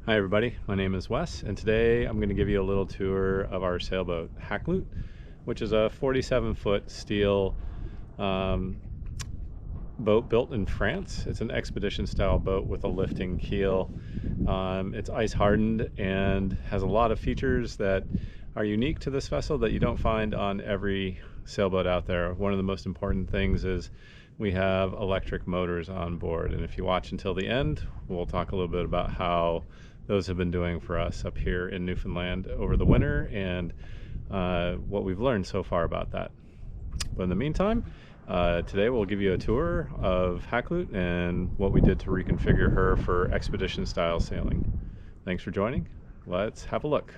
Hi everybody, my name is Wes, and today I'm going to give you a little tour of our sailboat, Hakluyt, which is a 47-foot steel boat built in France. It's an expedition style boat with a lifting keel. It's ice hardened and has a lot of features that are unique to this vessel that you don't find on every sailboat out there. One of the most important things is we have electric motors on board, and if you watch until the end, we'll talk a little bit about how those have been doing for us up here in Newfoundland over the winter and what we've learned so far about that. But in the meantime, today we'll give you a tour of Hakluyt and what we did to reconfigure her for expedition style sailing. Thanks for joining. Let's have a look.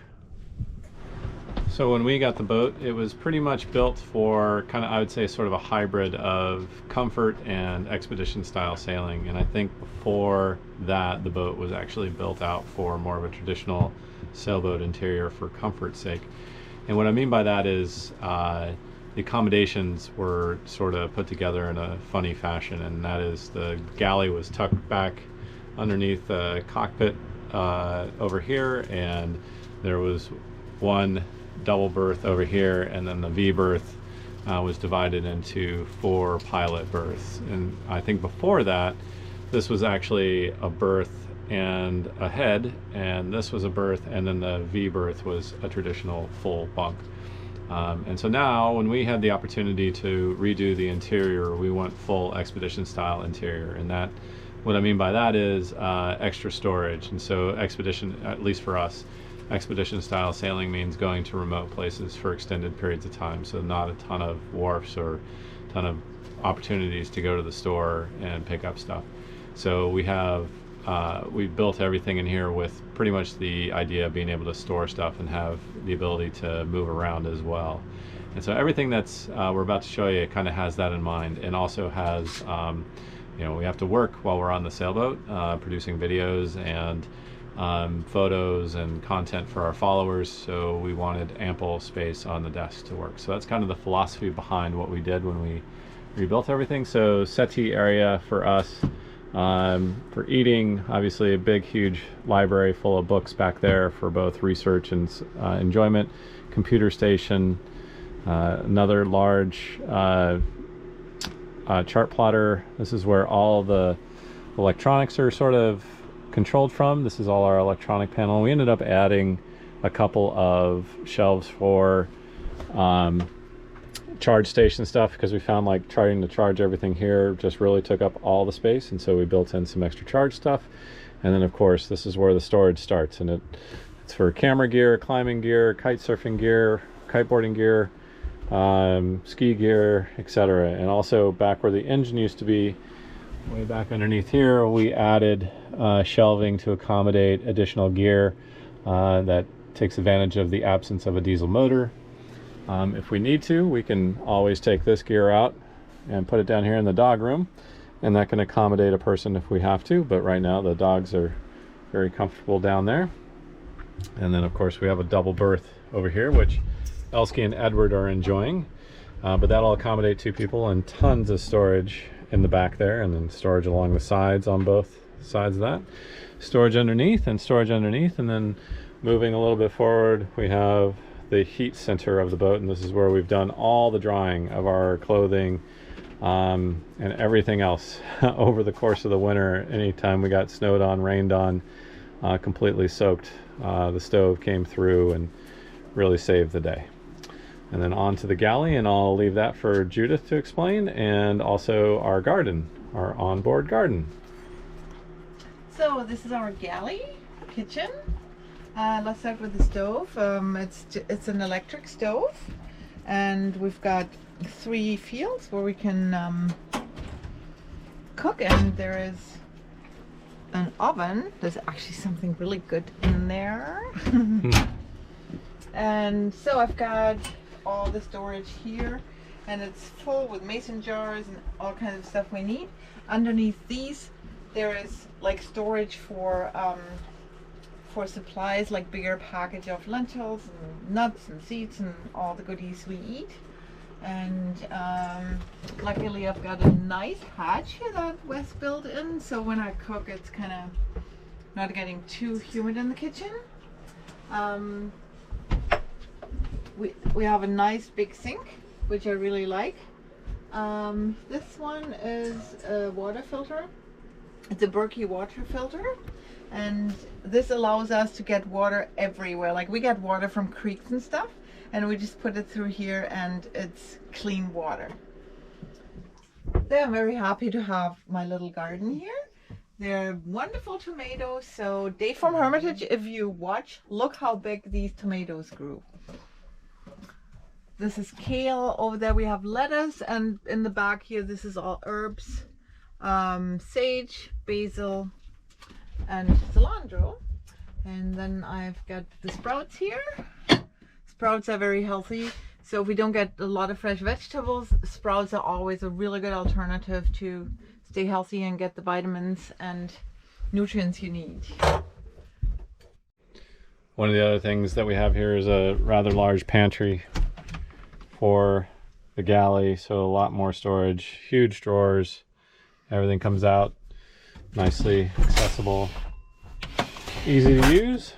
So when we got the boat, it was pretty much built for kind of, I would say, sort of a hybrid of comfort and expedition style sailing. And I think before that, the boat was actually built out for more of a traditional sailboat interior for comfort's sake. And what I mean by that is the accommodations were sort of put together in a funny fashion, and that is the galley was tucked back underneath the cockpit over here, and there was one double berth over here, and then the V berth was divided into 4 pilot berths. And I think before that, this was actually a berth and a head, and this was a berth, and then the V berth was a traditional full bunk. And so now when we had the opportunity to redo the interior, we went full expedition style interior, and that, what I mean by that is extra storage. And so expedition, at least for us, expedition style sailing means going to remote places for extended periods of time, so not a ton of wharfs or a ton of opportunities to go to the store and pick up stuff. So we have we built everything in here with pretty much the idea of being able to store stuff and have the ability to move around as well. And so everything that's we're about to show you kind of has that in mind, and also has you know, we have to work while we're on the sailboat producing videos and photos and content for our followers, so we wanted ample space on the desk to work. So that's kind of the philosophy behind what we did when we rebuilt everything. So settee area for us, for eating, obviously a big huge library full of books back there for both research and enjoyment. Computer station, another large chart plotter. This is where all the electronics are sort of controlled from. This is all our electronic panel. We ended up adding a couple of shelves for charge station stuff, because we found like trying to charge everything here just really took up all the space, and so we built in some extra charge stuff. And then of course this is where the storage starts, and it's for camera gear, climbing gear, kite surfing gear, kiteboarding gear, ski gear, etc. And also back where the engine used to be, way back underneath here, we added shelving to accommodate additional gear that takes advantage of the absence of a diesel motor. If we need to, we can always take this gear out and put it down here in the dog room, and that can accommodate a person if we have to, but right now the dogs are very comfortable down there. And then of course we have a double berth over here, which Elsky and Edward are enjoying, but that'll accommodate 2 people, and tons of storage in the back there, and then storage along the sides on both sides of that, storage underneath and storage underneath. And then moving a little bit forward, we have the heat center of the boat, and this is where we've done all the drying of our clothing and everything else over the course of the winter. Anytime we got snowed on, rained on, completely soaked, the stove came through and really saved the day. And then on to the galley, and I'll leave that for Judith to explain, and also our garden, our onboard garden. So this is our galley kitchen. Let's start with the stove. It's an electric stove, and we've got 3 fields where we can cook, and there is an oven. There's actually something really good in there. And so I've got all the storage here, and it's full with mason jars and all kinds of stuff we need. Underneath these there is like storage for supplies, like bigger package of lentils and nuts and seeds and all the goodies we eat. And luckily I've got a nice hatch here that Wes built in, so when I cook it's kind of not getting too humid in the kitchen. We have a nice big sink, which I really like. This one is a water filter. It's a Berkey water filter, and this allows us to get water everywhere. Like, we get water from creeks and stuff, and we just put it through here and it's clean water. I'm very happy to have my little garden here. They're wonderful tomatoes. So Dave from Hermitage, if you watch, look how big these tomatoes grew. This is kale. Over there we have lettuce, and in the back here this is all herbs, sage, basil, and cilantro. And then I've got the sprouts here. Sprouts are very healthy, so if we don't get a lot of fresh vegetables, sprouts are always a really good alternative to stay healthy and get the vitamins and nutrients you need. One of the other things that we have here is a rather large pantry for the galley, so a lot more storage, huge drawers, everything comes out nicely accessible, easy to use.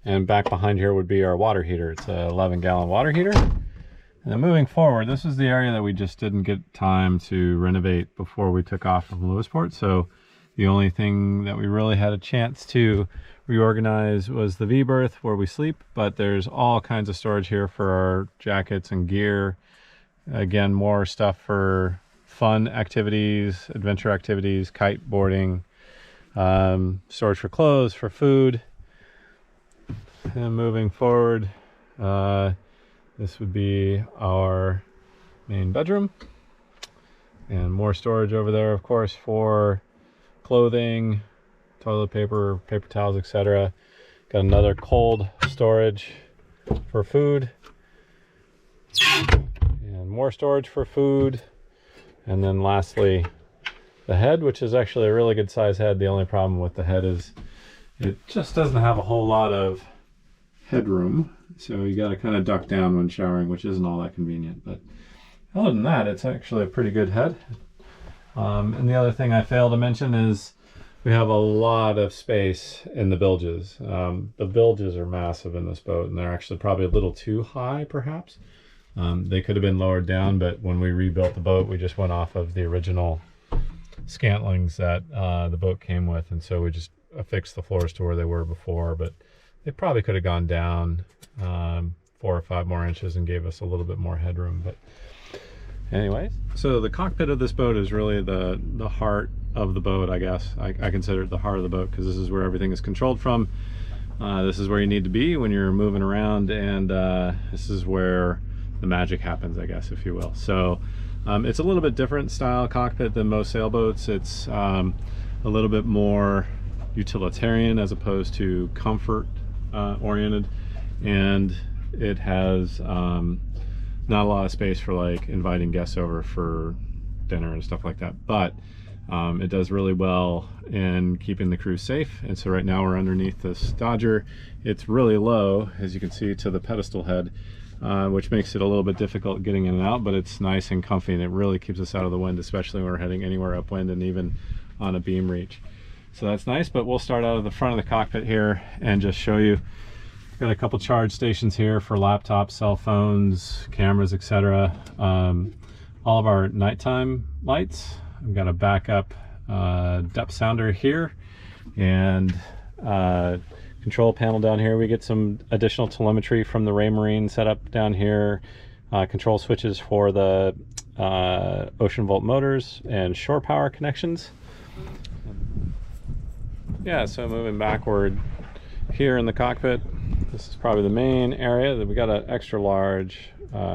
And back behind here would be our water heater. It's a 11-gallon water heater. And then moving forward, this is the area that we just didn't get time to renovate before we took off from Lewisport. So the only thing that we really had a chance to reorganize was the V-berth where we sleep, but there's all kinds of storage here for our jackets and gear. Again, more stuff for fun activities, adventure activities, kite boarding, storage for clothes, for food. And moving forward, this would be our main bedroom, and more storage over there, of course, for clothing, toilet paper, paper towels, etc. Got another cold storage for food, and more storage for food. And then lastly, the head, which is actually a really good size head. The only problem with the head is it just doesn't have a whole lot of headroom, so you got to kind of duck down when showering, which isn't all that convenient. But other than that, it's actually a pretty good head. And the other thing I failed to mention is we have a lot of space in the bilges. The bilges are massive in this boat, and they're actually probably a little too high, perhaps. They could have been lowered down, but when we rebuilt the boat, we just went off of the original scantlings that the boat came with, and so we just affixed the floors to where they were before. But they probably could have gone down 4 or 5 more inches and gave us a little bit more headroom. But anyways, so the cockpit of this boat is really the heart of the boat, I guess. I consider it the heart of the boat because this is where everything is controlled from. This is where you need to be when you're moving around, and this is where the magic happens, I guess, if you will. So it's a little bit different style cockpit than most sailboats. It's a little bit more utilitarian as opposed to comfort oriented, and it has not a lot of space for like inviting guests over for dinner and stuff like that, but it does really well in keeping the crew safe. And so right now we're underneath this Dodger. It's really low, as you can see, to the pedestal head, which makes it a little bit difficult getting in and out, but it's nice and comfy, and it really keeps us out of the wind, especially when we're heading anywhere upwind and even on a beam reach. So that's nice. But we'll start out of the front of the cockpit here and just show you. Got a couple charge stations here for laptops, cell phones, cameras, etc. All of our nighttime lights. We've got a backup depth sounder here, and control panel down here. We get some additional telemetry from the Raymarine setup down here. Control switches for the ocean volt motors and shore power connections. Yeah, so moving backward here in the cockpit, this is probably the main area. That we got an extra large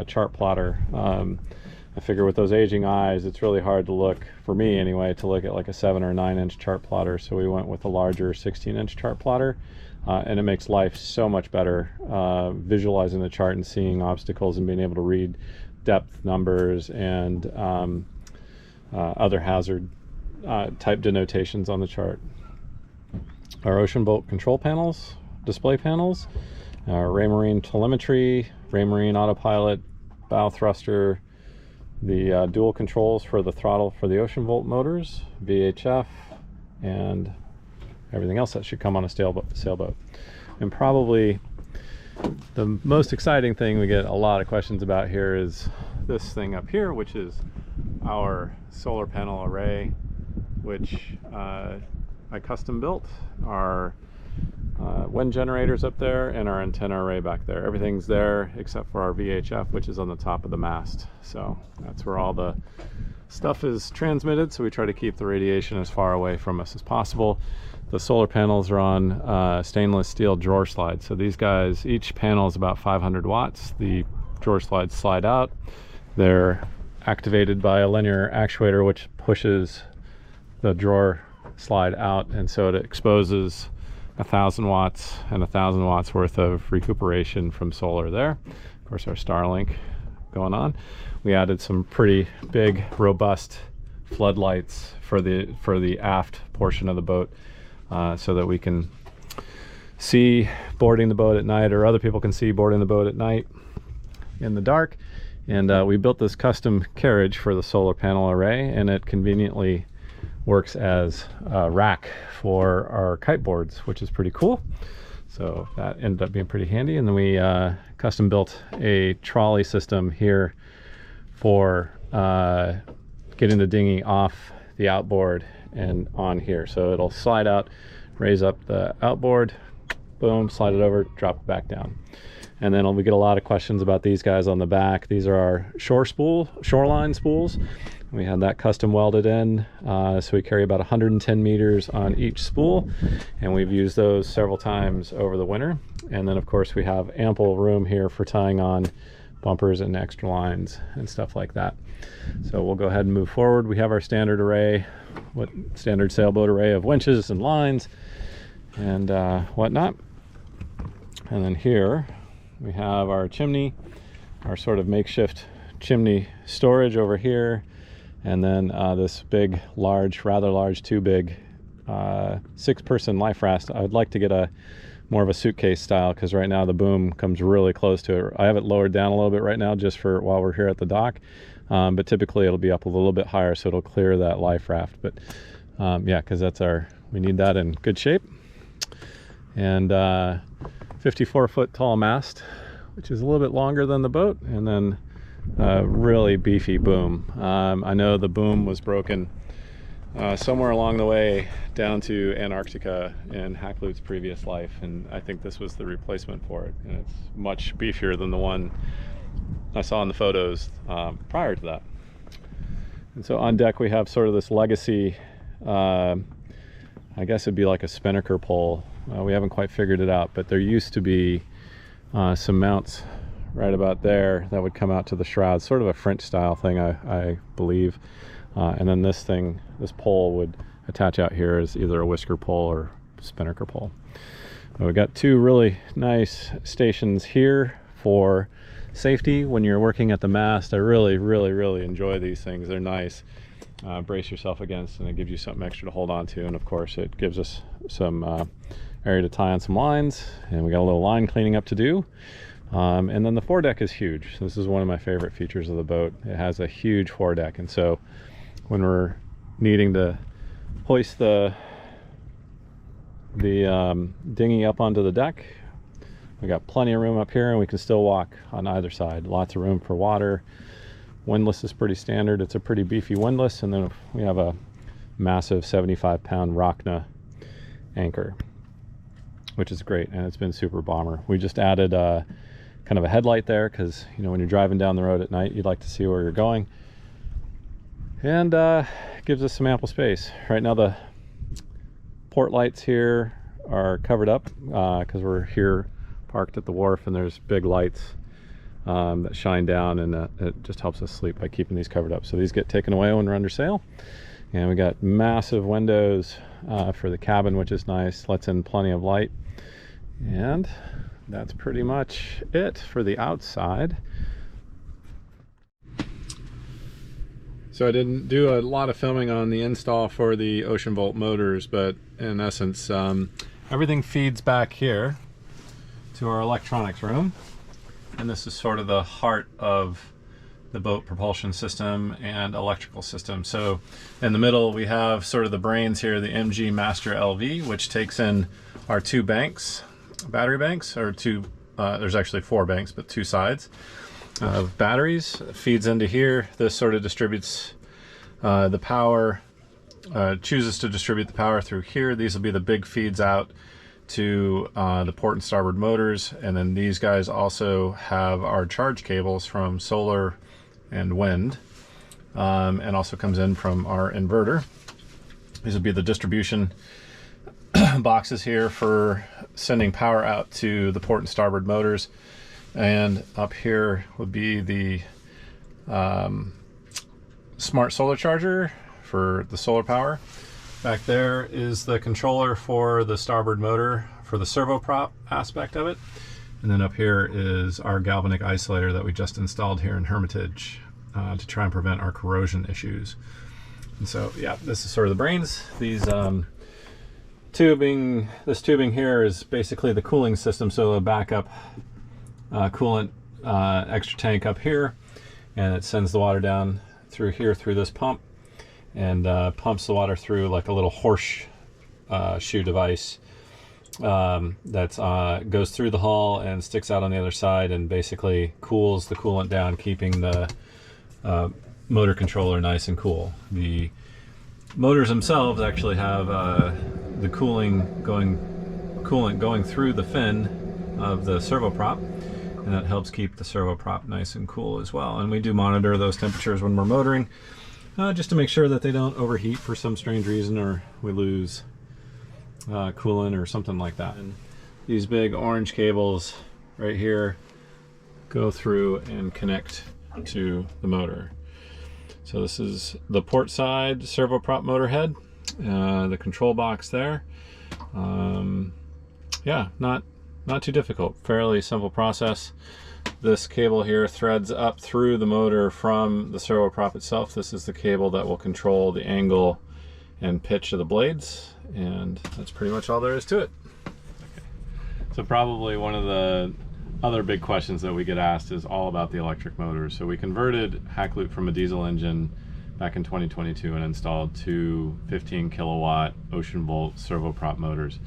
chart plotter. I figure with those aging eyes, it's really hard to look, for me anyway, to look at like a 7 or 9 inch chart plotter. So we went with a larger 16-inch chart plotter, and it makes life so much better visualizing the chart and seeing obstacles and being able to read depth numbers and other hazard type denotations on the chart. Our ocean boat control panels, display panels, Raymarine telemetry, Raymarine autopilot, bow thruster, the dual controls for the throttle for the ocean volt motors, VHF, and everything else that should come on a sailboat. And probably the most exciting thing we get a lot of questions about here is this thing up here, which is our solar panel array, which I custom built. Our wind generators up there and our antenna array back there. Everything's there except for our VHF, which is on the top of the mast. So that's where all the stuff is transmitted, so we try to keep the radiation as far away from us as possible. The solar panels are on stainless steel drawer slides. So these guys, each panel is about 500 watts. The drawer slides slide out. They're activated by a linear actuator which pushes the drawer slide out, and so it exposes 1,000 watts and 1,000 watts worth of recuperation from solar there. Of course, our Starlink going on. We added some pretty big, robust floodlights for the aft portion of the boat, so that we can see boarding the boat at night, or other people can see boarding the boat at night in the dark. And we built this custom carriage for the solar panel array, and it conveniently works as a rack for our kite boards, which is pretty cool. So that ended up being pretty handy. And then we custom built a trolley system here for getting the dinghy off the outboard and on here. So it'll slide out, raise up the outboard, boom, slide it over, drop it back down. And then we get a lot of questions about these guys on the back. These are our shoreline spools. We had that custom welded in, so we carry about 110 meters on each spool, and we've used those several times over the winter. And then of course we have ample room here for tying on bumpers and extra lines and stuff like that. So we'll go ahead and move forward. We have our standard array, standard sailboat array of winches and lines and whatnot. And then here we have our chimney, our sort of makeshift chimney storage over here. And then this big, rather large, too big 6-person life raft. I would like to get more of a suitcase style, because right now the boom comes really close to it. I have it lowered down a little bit right now just for while we're here at the dock, but typically it'll be up a little bit higher, so it'll clear that life raft. But yeah, because we need that in good shape. And 54-foot tall mast, which is a little bit longer than the boat, and then really beefy boom. I know the boom was broken somewhere along the way down to Antarctica in Hakluyt's previous life, and I think this was the replacement for it, and it's much beefier than the one I saw in the photos prior to that. And so on deck we have sort of this legacy, I guess it'd be like a spinnaker pole. We haven't quite figured it out, but there used to be some mounts right about there that would come out to the shrouds, sort of a French style thing, I believe. And then this pole would attach out here as either a whisker pole or spinnaker pole. We've got two really nice stations here for safety when you're working at the mast. I really enjoy these things. They're nice. Brace yourself against, and it gives you something extra to hold on to. And of course it gives us some area to tie on some lines, and we got a little line cleaning up to do. And then the foredeck is huge. This is one of my favorite features of the boat. It has a huge foredeck, and so when we're needing to hoist the dinghy up onto the deck, we got plenty of room up here, and we can still walk on either side. Lots of room for water. Windlass is pretty standard. It's a pretty beefy windlass, and then we have a massive 75-pound Rockna anchor, which is great, and it's been super bomber. We just added kind of a headlight there, because when you're driving down the road at night, you'd like to see where you're going, and gives us some ample space. Right now the port lights here are covered up because we're here parked at the wharf, and there's big lights that shine down, and it just helps us sleep by keeping these covered up. So these get taken away when we're under sail. And we got massive windows for the cabin, which is nice, lets in plenty of light. And that's pretty much it for the outside. So I didn't do a lot of filming on the install for the Ocean Volt motors, but in essence everything feeds back here to our electronics room, and this is sort of the heart of the boat propulsion system and electrical system. So in the middle we have sort of the brains here, the MG Master LV, which takes in our 2 banks, battery banks, or 2, there's actually 4 banks, but 2 sides of batteries. It feeds into here. This sort of distributes the power, chooses to distribute the power through here. These will be the big feeds out to the port and starboard motors, and then these guys also have our charge cables from solar and wind, and also comes in from our inverter. These would be the distribution boxes here for sending power out to the port and starboard motors, and up here would be the smart solar charger for the solar power. Back there is the controller for the starboard motor for the servo prop aspect of it. And then up here is our galvanic isolator that we just installed here in Hermitage to try and prevent our corrosion issues. And so, yeah, this is sort of the brains. These this tubing here is basically the cooling system. So a backup coolant extra tank up here, and it sends the water down through here through this pump, and pumps the water through like a little horseshoe device that goes through the hull and sticks out on the other side, and basically cools the coolant down, keeping the motor controller nice and cool. The motors themselves actually have the coolant going through the fin of the servo prop, and that helps keep the servo prop nice and cool as well. And we do monitor those temperatures when we're motoring, just to make sure that they don't overheat for some strange reason, or we lose coolant or something like that. And these big orange cables right here go through and connect to the motor. So this is the port side servo prop motor head, the control box there. Yeah, not too difficult, fairly simple process. This cable here threads up through the motor from the servo prop itself. This is the cable that will control the angle and pitch of the blades, and that's pretty much all there is to it. Okay. So probably one of the other big questions that we get asked is all about the electric motors. So we converted Hakluyt from a diesel engine back in 2022 and installed 2 15 kilowatt ocean volt servo prop motors.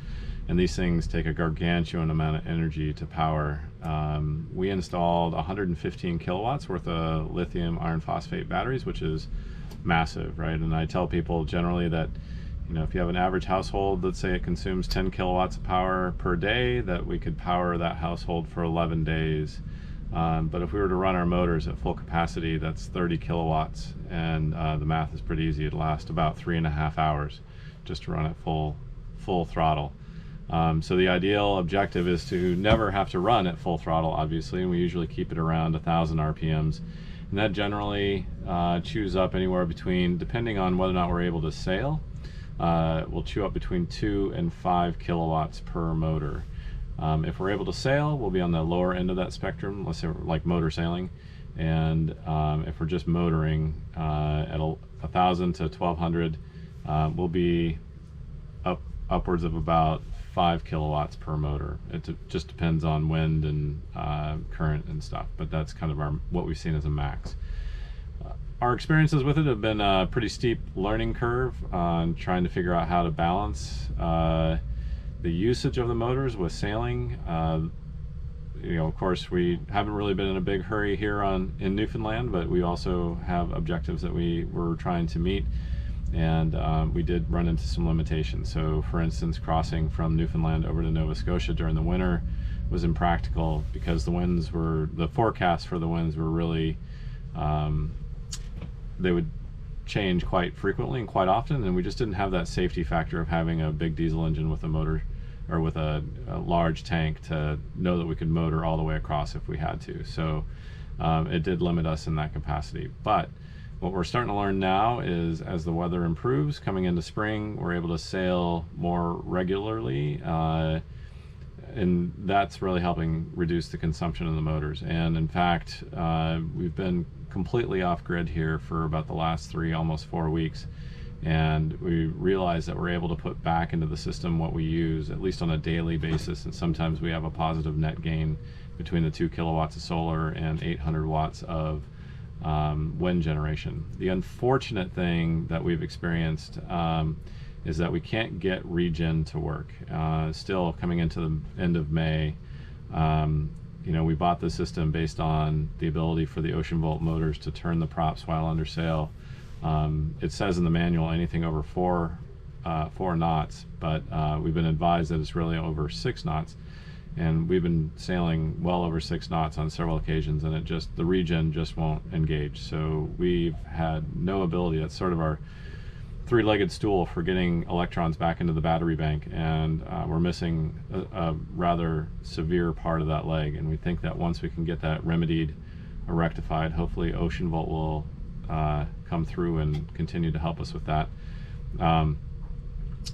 And these things take a gargantuan amount of energy to power. We installed 115 kilowatts worth of lithium iron phosphate batteries, which is massive, right? And I tell people generally that, you know, if you have an average household, let's say it consumes 10 kilowatts of power per day, that we could power that household for 11 days. But if we were to run our motors at full capacity, that's 30 kilowatts, and the math is pretty easy. It'd last about 3.5 hours just to run at full throttle. So the ideal objective is to never have to run at full throttle, obviously, and we usually keep it around 1,000 RPMs. And that generally chews up anywhere between, depending on whether or not we're able to sail, we'll chew up between 2 and 5 kilowatts per motor. If we're able to sail, we'll be on the lower end of that spectrum, let's say like motor sailing. And if we're just motoring at 1,000 to 1,200, we'll be upwards of about 5 kilowatts per motor. It just depends on wind and current and stuff, but that's kind of what we've seen as a max. Our experiences with it have been a pretty steep learning curve on trying to figure out how to balance the usage of the motors with sailing. You know, of course, we haven't really been in a big hurry here in Newfoundland, but we also have objectives that we were trying to meet. And we did run into some limitations. So for instance, crossing from Newfoundland over to Nova Scotia during the winter was impractical because the forecasts for the winds were really, they would change quite frequently and quite often, and we just didn't have that safety factor of having a big diesel engine with a motor, or with a large tank, to know that we could motor all the way across if we had to. So it did limit us in that capacity. But what we're starting to learn now is, as the weather improves coming into spring, we're able to sail more regularly, and that's really helping reduce the consumption of the motors. And in fact, we've been completely off grid here for about the last 3, almost 4 weeks, and we realize that we're able to put back into the system what we use, at least on a daily basis, and sometimes we have a positive net gain between the 2 kilowatts of solar and 800 watts of wind generation. The unfortunate thing that we've experienced is that we can't get regen to work. Still coming into the end of May, you know, we bought the system based on the ability for the Ocean Volt motors to turn the props while under sail. It says in the manual anything over 4 knots, but we've been advised that it's really over 6 knots. And we've been sailing well over 6 knots on several occasions, and the regen just won't engage. So we've had no ability. That's sort of our three-legged stool for getting electrons back into the battery bank, and we're missing a rather severe part of that leg. And we think that once we can get that remedied or rectified, hopefully Ocean Volt will come through and continue to help us with that. Then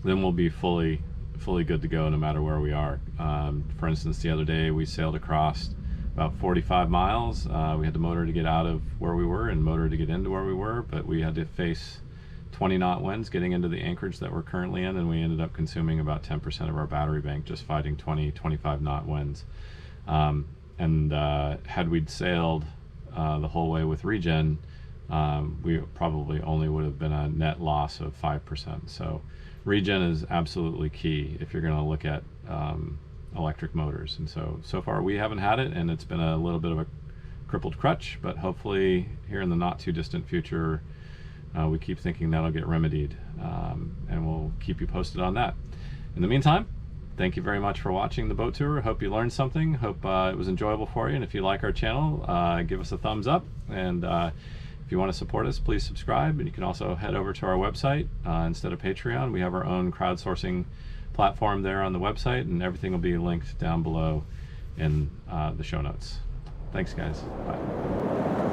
we'll be fully good to go no matter where we are. For instance, the other day we sailed across about 45 miles. We had to motor to get out of where we were and motor to get into where we were, but we had to face 20-knot winds getting into the anchorage that we're currently in, and we ended up consuming about 10% of our battery bank just fighting 20-25-knot winds. Had we sailed the whole way with regen, we probably only would have been a net loss of 5%. So regen is absolutely key if you're going to look at electric motors. And so far we haven't had it, and it's been a little bit of a crippled crutch, but hopefully here in the not too distant future, we keep thinking that'll get remedied, and we'll keep you posted on that. In the meantime, thank you very much for watching the boat tour. Hope you learned something. Hope it was enjoyable for you. And if you like our channel, give us a thumbs up. And if you want to support us, please subscribe. And you can also head over to our website. Instead of Patreon, we have our own crowdsourcing platform there on the website, and everything will be linked down below in the show notes. Thanks, guys. Bye.